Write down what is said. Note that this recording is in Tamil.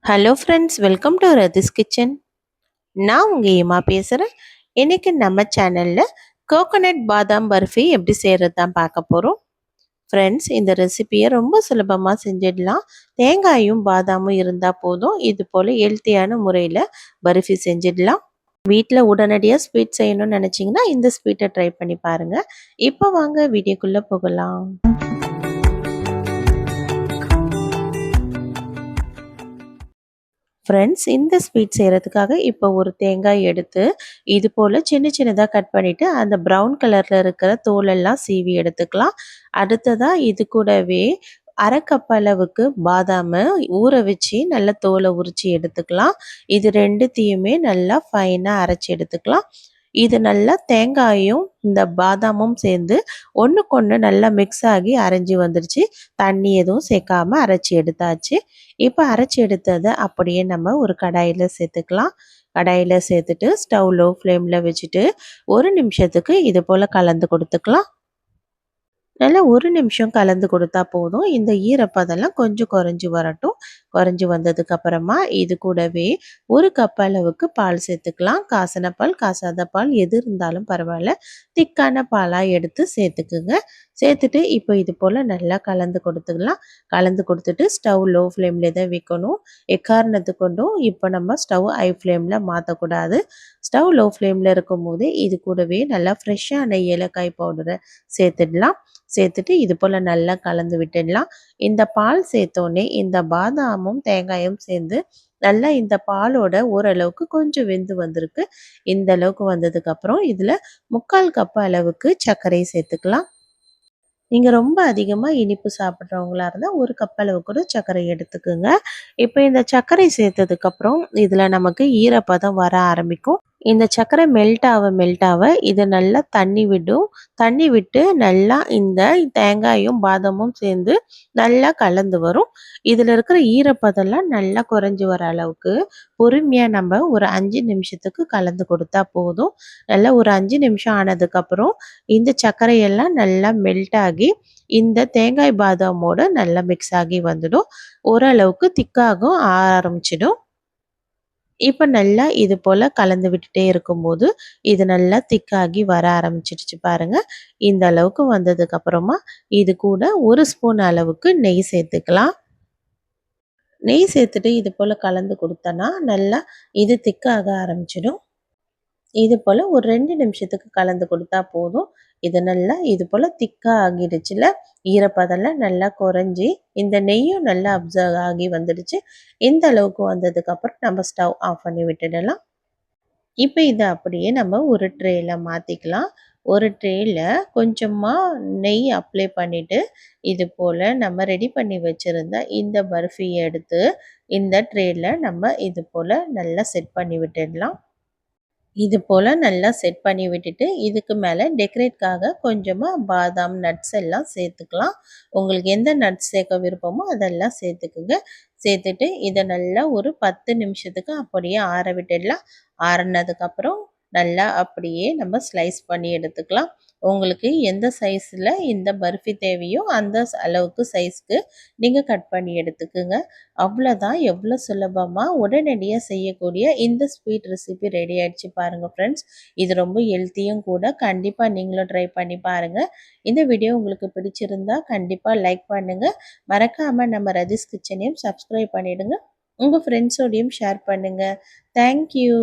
Hello friends, welcome to Rathi's kitchen. நான் உங்கள் ஏமா பேசுகிறேன். இன்றைக்கி நம்ம சேனலில் கோகோனட் பாதாம் பர்ஃபி எப்படி செய்கிறது தான் பார்க்க போகிறோம். ஃப்ரெண்ட்ஸ், இந்த ரெசிபியை ரொம்ப சுலபமாக செஞ்சிடலாம். தேங்காயும் பாதாமும் இருந்தால் போதும். இது போல் ஹெல்த்தியான முறையில் பர்ஃபி செஞ்சிடலாம். வீட்டில் உடனடியாக ஸ்வீட் செய்யணும்னு நினச்சிங்கன்னா இந்த ஸ்வீட்டை ட்ரை பண்ணி பாருங்கள். இப்போ வாங்க வீடியோக்குள்ளே போகலாம். ஃப்ரெண்ட்ஸ், இந்த ஸ்வீட் செய்கிறதுக்காக இப்போ ஒரு தேங்காய் எடுத்து இது போல் சின்ன சின்னதாக கட் பண்ணிவிட்டு அந்த ப்ரௌன் கலரில் இருக்கிற தோலெல்லாம் சீவி எடுத்துக்கலாம். அடுத்ததாக இது கூடவே அரை கப் அளவுக்கு பாதாமை ஊற வச்சு நல்லா தோலை உரித்து எடுத்துக்கலாம். இது ரெண்டுத்தையுமே நல்லா ஃபைனாக அரைச்சி எடுத்துக்கலாம். இது நல்லா தேங்காயும் இந்த பாதாமும் சேர்ந்து ஒன்றுக்கொன்று நல்லா மிக்ஸ் ஆகி அரைஞ்சி வந்துடுச்சு. தண்ணி எதுவும் சேர்க்காம அரைச்சி எடுத்தாச்சு. இப்போ அரைச்சி எடுத்ததை அப்படியே நம்ம ஒரு கடாயில் சேர்த்துக்கலாம். கடாயில் சேர்த்துட்டு ஸ்டவ் லோ ஃப்ளேமில் வச்சுட்டு 1 நிமிஷத்துக்கு இது போல் கலந்து கொடுத்துக்கலாம். நல்லா 1 நிமிஷம் கலந்து கொடுத்தா போதும். இந்த ஈரப்பதெல்லாம் கொஞ்சம் குறைஞ்சி வரட்டும். குறைஞ்சி வந்ததுக்கப்புறமா இது கூடவே 1 கப் அளவுக்கு பால் சேர்த்துக்கலாம். காசின பால், காசாத பால் எது இருந்தாலும் பரவாயில்ல. திக்கான பாலாக எடுத்து சேர்த்துக்குங்க. சேர்த்துட்டு இப்போ இது போல் நல்லா கலந்து கொடுத்துக்கலாம். கலந்து கொடுத்துட்டு ஸ்டவ் லோ ஃப்ளேமில் தான் வைக்கணும். எக்காரணத்து கொண்டும் இப்போ நம்ம ஸ்டவ் ஹை ஃப்ளேமில் மாற்றக்கூடாது. ஸ்டவ் லோ ஃப்ளேமில் இருக்கும்போது இது கூடவே நல்லா ஃப்ரெஷ்ஷான ஏலக்காய் பவுடரை சேர்த்துடலாம். சேர்த்துட்டு இது போல் நல்லா கலந்து விட்டுடலாம். இந்த பால் சேர்த்தோடனே இந்த பாதாமும் தேங்காயும் சேர்ந்து நல்லா இந்த பாலோட ஓரளவுக்கு கொஞ்சம் வெந்து வந்திருக்கு. இந்த அளவுக்கு வந்ததுக்கப்புறம் இதில் 3/4 கப் அளவுக்கு சர்க்கரை சேர்த்துக்கலாம். நீங்கள் ரொம்ப அதிகமாக இனிப்பு சாப்பிட்றவங்களா இருந்தால் 1 கப் அளவு கூட சர்க்கரை எடுத்துக்குங்க. இப்போ இந்த சர்க்கரை சேர்த்ததுக்கப்புறம் இதில் நமக்கு ஈரப்பதம் வர ஆரம்பிக்கும். இந்த சர்க்கரை மெல்ட் ஆக இது நல்லா தண்ணி விடும். தண்ணி விட்டு நல்லா இந்த தேங்காயும் பாதாமும் சேர்ந்து நல்லா கலந்து வரும். இதில் இருக்கிற ஈரப்பதெல்லாம் நல்லா குறைஞ்சி வர அளவுக்கு பொறுமையாக நம்ம ஒரு 5 நிமிஷத்துக்கு கலந்து கொடுத்தா போதும். நல்லா ஒரு 5 நிமிஷம் ஆனதுக்கப்புறம் இந்த சர்க்கரையெல்லாம் நல்லா மெல்ட் ஆகி இந்த தேங்காய் பாதாமோடு நல்லா மிக்ஸ் ஆகி வந்துடும். ஓரளவுக்கு திக்காகவும் ஆரம்பிச்சிடும். இப்போ நல்லா இது போல் கலந்து விட்டுட்டே இருக்கும்போது இது நல்லா திக்காகி வர ஆரம்பிச்சிடுச்சு பாருங்கள். இந்த அளவுக்கு வந்ததுக்கப்புறமா இது கூட 1 ஸ்பூன் அளவுக்கு நெய் சேர்த்துக்கலாம். நெய் சேர்த்துட்டு இது போல் கலந்து கொடுத்தோன்னா நல்லா இது திக்காக ஆரம்பிச்சிடும். இது போல் ஒரு 2 நிமிஷத்துக்கு கலந்து கொடுத்தா போதும். இது நல்லா இது போல் திக்காக ஆகிடுச்சுல, ஈரப்பதெல்லாம் நல்லா குறைஞ்சி இந்த நெய்யும் நல்லா அப்சர்வ் ஆகி வந்துடுச்சு. இந்த அளவுக்கு வந்ததுக்கப்புறம் நம்ம ஸ்டவ் ஆஃப் பண்ணி விட்டுடலாம். இப்போ இதை அப்படியே நம்ம ஒரு ட்ரேயில் மாற்றிக்கலாம். ஒரு ட்ரேயில் கொஞ்சமாக நெய் அப்ளை பண்ணிவிட்டு இது போல் நம்ம ரெடி பண்ணி வச்சுருந்த இந்த பர்ஃபியை எடுத்து இந்த ட்ரேயில் நம்ம இது போல் நல்லா செட் பண்ணி விட்டுடலாம். இது போல் நல்லா செட் பண்ணி விட்டுட்டு இதுக்கு மேலே டெக்கரேட்காக கொஞ்சமாக பாதாம் நட்ஸ் எல்லாம் சேர்த்துக்கலாம். உங்களுக்கு எந்த நட்ஸ் சேர்க்க விருப்பமோ அதெல்லாம் சேர்த்துக்குங்க. சேர்த்துட்டு இதை நல்லா ஒரு 10 நிமிஷத்துக்கு அப்படியே ஆற விட்டுடலாம். ஆறினதுக்கப்புறம் நல்லா அப்படியே நம்ம ஸ்லைஸ் பண்ணி எடுத்துக்கலாம். உங்களுக்கு எந்த சைஸில் இந்த பர்ஃபி தேவையோ அந்த அளவுக்கு சைஸ்க்கு நீங்கள் கட் பண்ணி எடுத்துக்குங்க. அவ்வளோதான். எவ்வளோ சுலபமாக உடனடியாக செய்யக்கூடிய இந்த ஸ்வீட் ரெசிபி ரெடி ஆகிடுச்சு பாருங்கள் ஃப்ரெண்ட்ஸ். இது ரொம்ப ஹெல்த்தியும் கூட. கண்டிப்பாக நீங்களும் ட்ரை பண்ணி பாருங்கள். இந்த வீடியோ உங்களுக்கு பிடிச்சிருந்தா கண்டிப்பாக லைக் பண்ணுங்கள். மறக்காமல் நம்ம ரதிஸ் கிச்சனையும் சப்ஸ்கிரைப் பண்ணிவிடுங்க. உங்கள் ஃப்ரெண்ட்ஸோடையும் ஷேர் பண்ணுங்கள். தேங்க்யூ.